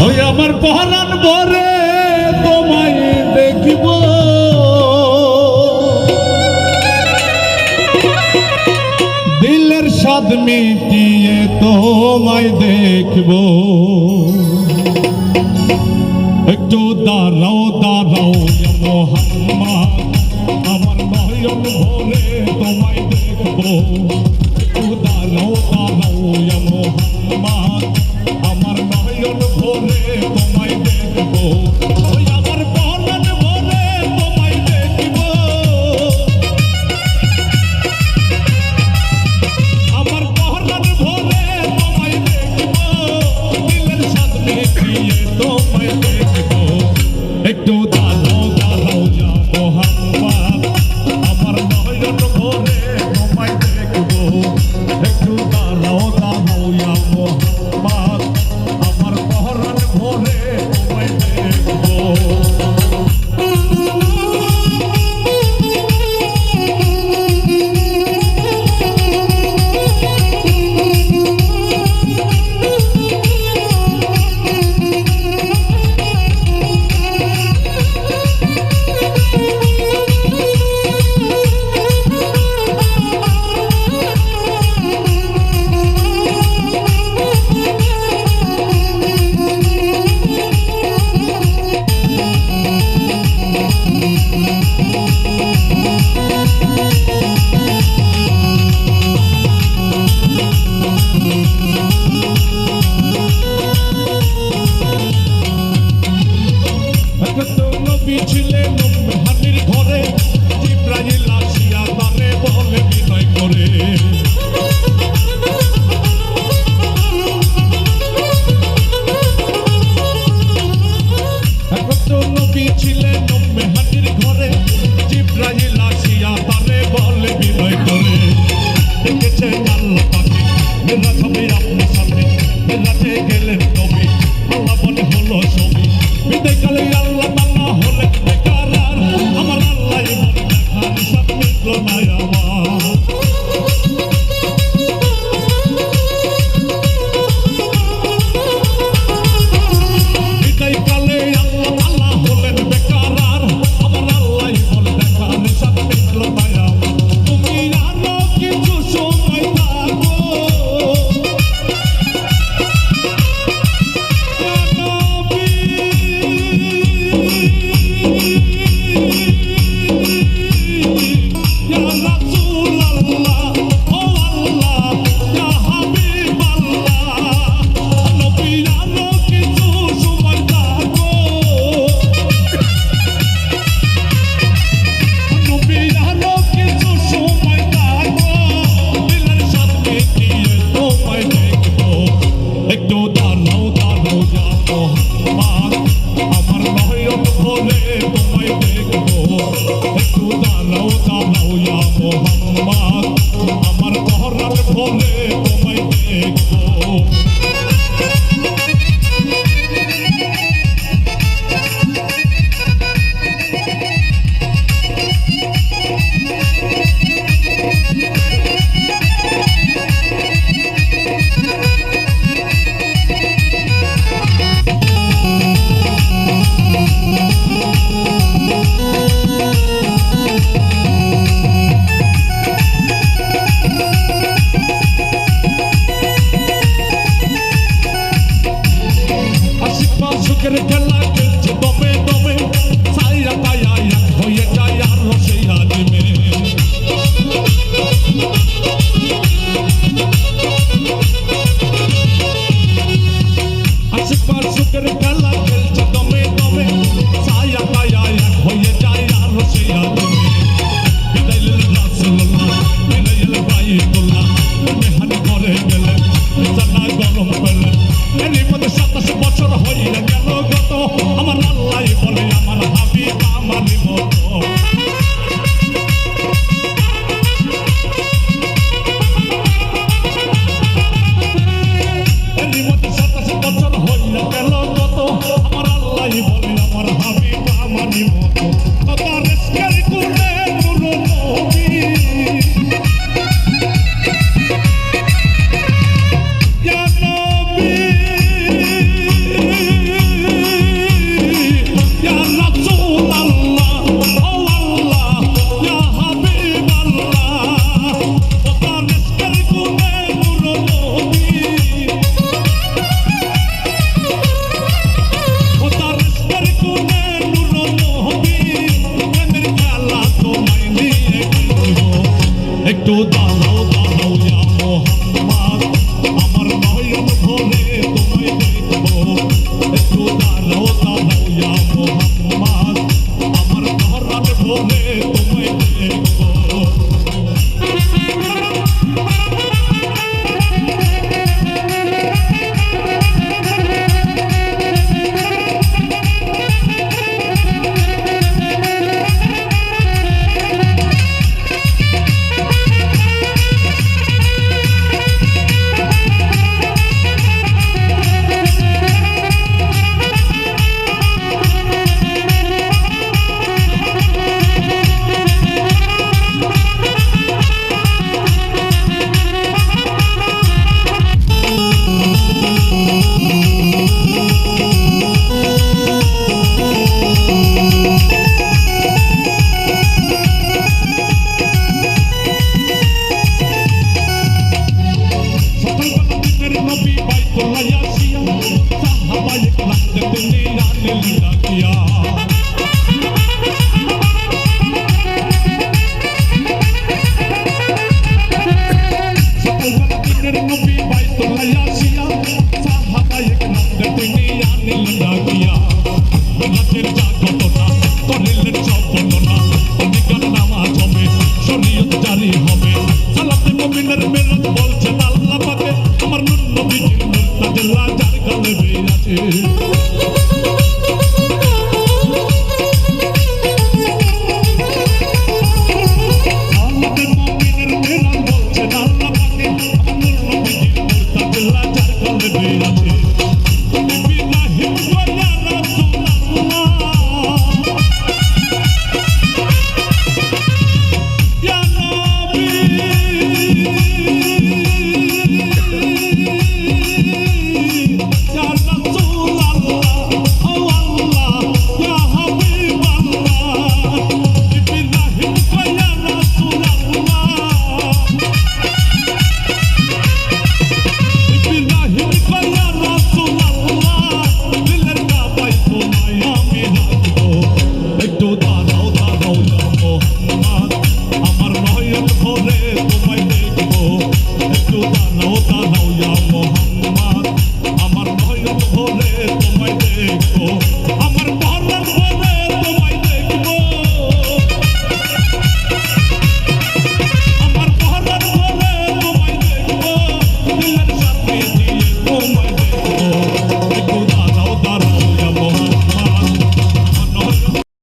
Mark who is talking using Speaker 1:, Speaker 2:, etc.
Speaker 1: ওই আমার পরাণ ভরে তোমায় দেখিব, দিলের স্বাদ মিটিয়ে তোমায় দেখব। একটু দাঁড়াও দাঁড়াও মোহাম্মদ, আমার নয়ন ভরে তোমায় দেখব। একটু দাঁড়াও দাঁড়াও মোহাম্মদ, আমার নয়ন ভরে তোমায় দেখব। ওই আমার পরাণ ভরে তোমায় দেখব, আমার পরাণ ভরে তোমায় দেখব, দিলের স্বাদ মিটিয়ে তোমায় দেখব। একটু দাঁড়াও দাঁড়াও মোহাম্মদ, আমার নয়ন ভরে তোমায় দেখব। একটু দাঁড়াও দাঁড়াও মোহাম্মদ, আমার পরাণ ভরে তোমায় দেখব। ছিলেন হাতির ঘরে, জিব্রাইল আসিয়া তারে বলে বিনয় করে। নবী ছিলেন হাতির ঘরে, জিব্রাইল আসিয়া তারে বলে বিনয় করে। দেখেছেন আল্লাহ পাকে মেরাজ হবে আপনার সামনে, মেরাজে গেলেন নবী, আল্লাহ বলে হলো ছবি। বিদায়কালে আল্লাহ তাআলা হলেন বেকারার, আমার আল্লাহ বলে দেখার সব মিটল না আমার। বিদায়কালে আল্লাহ তাআলা হলেন বেকারার, আমার আল্লাহ বলে দেখার সব মিটল না আমার। তুমি আরো কিছু সময় থাকো, একটু দাঁড়াও দাঁড়াও মোহাম্মদ, আমার নয়ন ভরে তোমায় দেখব। একটু দাঁড়াও দাঁড়াও মোহাম্মদ, আমার পরাণ ভরে তোমায় দেখব। সুখের খেলা খেলছে দমে দমে, ছায়া পায়া এক হয়ে যায় আর রসে আজমে। আশিকবার সুখের খেলা খেলছে দমে দমে, ছায়া পায়া এক হয়ে যায় আর রসে আজমে। বিদাইল রাসূলুল্লাহ, বিদাইল বাইতুল্লাহ, মেহানি ঘরে গেলেন, বিছানা গরম পেলেন। এরই মধ্যে 27 বছর হয়ে গেল গত, আমার আল্লাহ বলে আমার হাবিব আমার মতো। এরই মধ্যে 27 বছর হয়ে গেল গত, আমার আল্লাহ বলে আমার হাবিব আমার মতো। কথা রেস্কের করে নূর নবী, ইয়া নবী তিনি আনিলেন ডাকিয়া নবী বাইতুল্লাহ আসিয়া সাহাবায়ে কেরামদের তিনি আনিলেন ডাকিয়া রাতের জাগরণা করিলেন সব বর্ণনা অধিকার নামাজ হবে শরীয়ত জারি হবে সালাতে মুমিনের মেরাজ বলছেন আল্লাহ পাকে আমার নূর নবীজির নূর তাজেল্লা যার কলবে আছে আমার নয়ন ভরে তোমায় দেখো